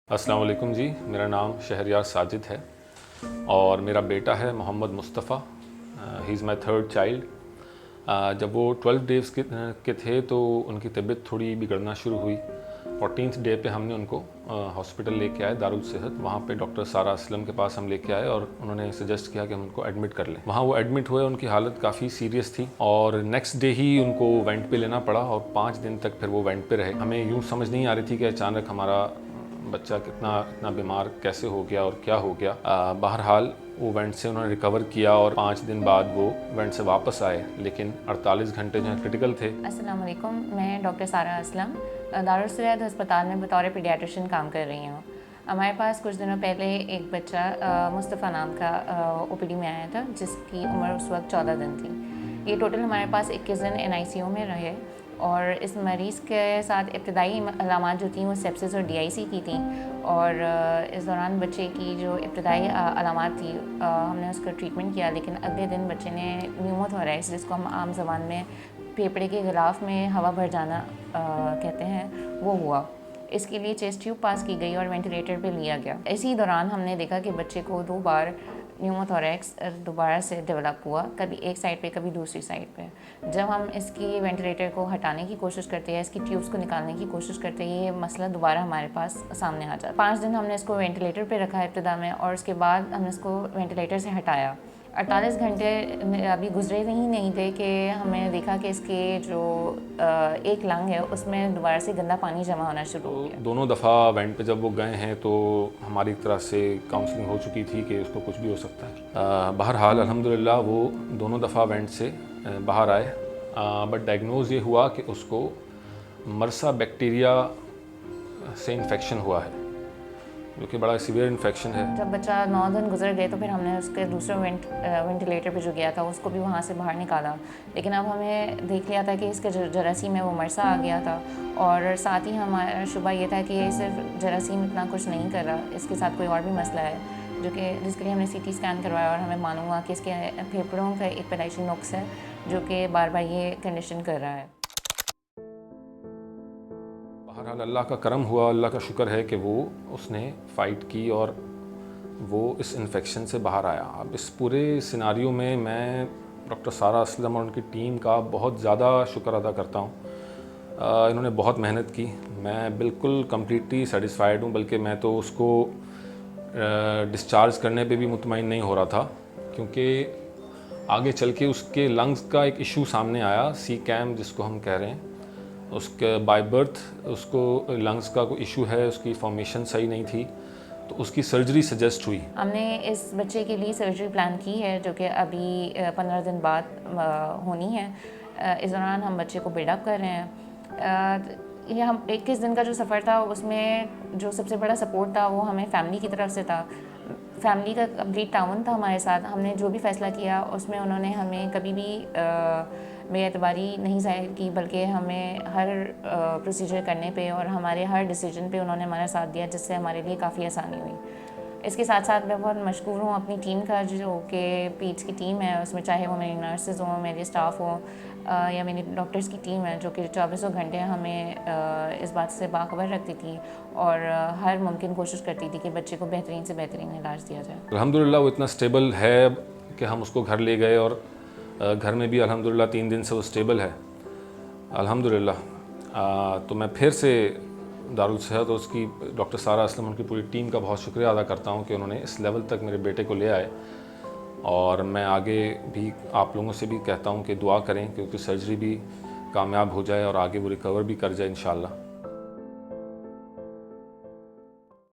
अस्सलाम वालेकुम जी, मेरा नाम शहरयार साजिद है और मेरा बेटा है Mohammad Mustafa. He is my third child. जब वो 12 डेज़ के थे तो उनकी तबीयत थोड़ी बिगड़ना शुरू हुई। 14th डे पे हमने उनको हॉस्पिटल लेके आए, दारुल सेहत। वहाँ पे डॉक्टर सारा असलम के पास हम लेके आए और उन्होंने सजेस्ट किया कि हम उनको एडमिट कर लें। वहाँ वो एडमिट हुए, उनकी हालत काफ़ी सीरियस थी और नेक्स्ट डे ही उनको वेंट पे लेना पड़ा और 5 दिन तक फिर वो वेंट पे रहे। हमें यूँ समझ नहीं आ रही थी कि अचानक हमारा बच्चा इतना बीमार कैसे हो गया और क्या हो गया। बहरहाल वो वेंट से उन्होंने रिकवर किया और 5 दिन बाद वो वेंट से वापस आए, लेकिन 48 घंटे जो है क्रिटिकल थे। अस्सलाम वालेकुम, मैं डॉक्टर सारा असलम दारुल सेहत अस्पताल में बतौर पीडियाट्रिशियन काम कर रही हूँ। हमारे पास कुछ दिनों पहले एक बच्चा मुस्तफ़ा नाम का ओपीडी में आया था, जिसकी उम्र उस वक्त 14 दिन थी। ये टोटल हमारे पास 21 दिन NICU में रहे और इस मरीज़ के साथ इब्तदाई अलामात जो थी वो सेप्सिस और DIC की थी। और इस दौरान बच्चे की जो इब्तदाई अलामात थी, हमने उसका ट्रीटमेंट किया, लेकिन अगले दिन बच्चे ने न्यूमोथोराइटिस, जिसको हम आम ज़बान में फेफड़े के गिलाफ में हवा भर जाना कहते हैं, वो हुआ। इसके लिए चेस्ट ट्यूब पास की गई और वेंटिलेटर पे लिया गया। इसी दौरान हमने देखा कि बच्चे को 2 बार न्यूमोथोरैक्स दोबारा से डेवलप हुआ, कभी एक साइड पे कभी दूसरी साइड पे। जब हम इसकी वेंटिलेटर को हटाने की कोशिश करते हैं, इसकी ट्यूब्स को निकालने की कोशिश करते हैं, ये मसला दोबारा हमारे पास सामने आ जाता है। 5 दिन हमने इसको वेंटिलेटर पे रखा इब्तिदा में और उसके बाद हमने इसको वेंटिलेटर से हटाया। 48 घंटे अभी गुजरे ही नहीं थे कि हमें देखा कि इसके जो एक लंग है उसमें दोबारा से गंदा पानी जमा होना शुरू हो गया। दोनों दफ़ा वेंट पे जब वो गए हैं तो हमारी एक तरह से काउंसलिंग हो चुकी थी कि उसको कुछ भी हो सकता है। बहरहाल अल्हम्दुलिल्लाह वो दोनों दफ़ा वेंट से बाहर आए, बट डायग्नोज ये हुआ कि उसको मरसा बैक्टीरिया से इन्फेक्शन हुआ है, जो कि बड़ा सीवियर इन्फेक्शन है। जब बच्चा 9 दिन गुजर गए तो फिर हमने उसके दूसरे वेंटिलेटर पे जो गया था उसको भी वहाँ से बाहर निकाला, लेकिन अब हमें देख लिया था कि इसके जरासीम में वो मरसा आ गया था। और साथ ही हमारा शुबा ये था कि ये सिर्फ जरासीम इतना कुछ नहीं कर रहा, इसके साथ कोई और भी मसला है, जो कि जिसके लिए हमने CT स्कैन करवाया और हमें मालूम हुआ कि इसके फेफड़ों का एक पैदाइशी नुक्स है जो कि बार बार ये कंडीशन कर रहा है। बहरहाल अल्लाह का करम हुआ, अल्लाह का शुक्र है कि वो उसने फ़ाइट की और वो इस इन्फेक्शन से बाहर आया। अब इस पूरे सिनारियो में मैं डॉक्टर सारा असलम और उनकी टीम का बहुत ज़्यादा शुक्र अदा करता हूँ। इन्होंने बहुत मेहनत की, मैं बिल्कुल कम्प्लीटली सेटिस्फाइड हूँ, बल्कि मैं तो उसको डिस्चार्ज करने पे भी मुतमईन नहीं हो रहा था, क्योंकि आगे चल के उसके लंग्स का एक इशू सामने आया, CCAM जिसको हम कह रहे हैं। उसके बाय बर्थ उसको लंग्स का कोई इशू है, उसकी फॉर्मेशन सही नहीं थी, तो उसकी सर्जरी सजेस्ट हुई। हमने इस बच्चे के लिए सर्जरी प्लान की है, जो कि अभी 15 दिन बाद होनी है। इस दौरान हम बच्चे को बिल्डअप कर रहे हैं। ये हम 21 दिन का जो सफ़र था उसमें जो सबसे बड़ा सपोर्ट था वो हमें फैमिली की तरफ से था। फैमिली का कंप्लीट ताउन था हमारे साथ। हमने जो भी फ़ैसला किया उसमें उन्होंने हमें कभी भी बेएतबारी नहीं ज़ाहिर की, बल्कि हमें हर प्रोसीजर करने पे और हमारे हर डिसीजन पे उन्होंने हमारा साथ दिया, जिससे हमारे लिए काफ़ी आसानी हुई। इसके साथ साथ मैं बहुत मशकूर हूँ अपनी टीम का, जो कि पीड्स की टीम है, उसमें चाहे वो मेरी नर्सेज हों, मेरे स्टाफ हों या मेरी डॉक्टर्स की टीम है, जो कि 24 घंटे हमें इस बात से बाखबर रखती थी और हर मुमकिन कोशिश करती थी कि बच्चे को बेहतरीन से बेहतरीन इलाज दिया जाए। अल्हम्दुलिल्लाह वो इतना स्टेबल है कि हम उसको घर ले गए और घर में भी अल्हम्दुलिल्लाह 3 दिन से वो स्टेबल है अल्हम्दुलिल्लाह। तो मैं फिर से दारुल सेहत और उसकी डॉक्टर सारा असलम, उनकी पूरी टीम का बहुत शुक्रिया अदा करता हूँ कि उन्होंने इस लेवल तक मेरे बेटे को ले आए। और मैं आगे भी आप लोगों से भी कहता हूँ कि दुआ करें कि उसकी सर्जरी भी कामयाब हो जाए और आगे वो रिकवर भी कर जाए इंशाअल्लाह।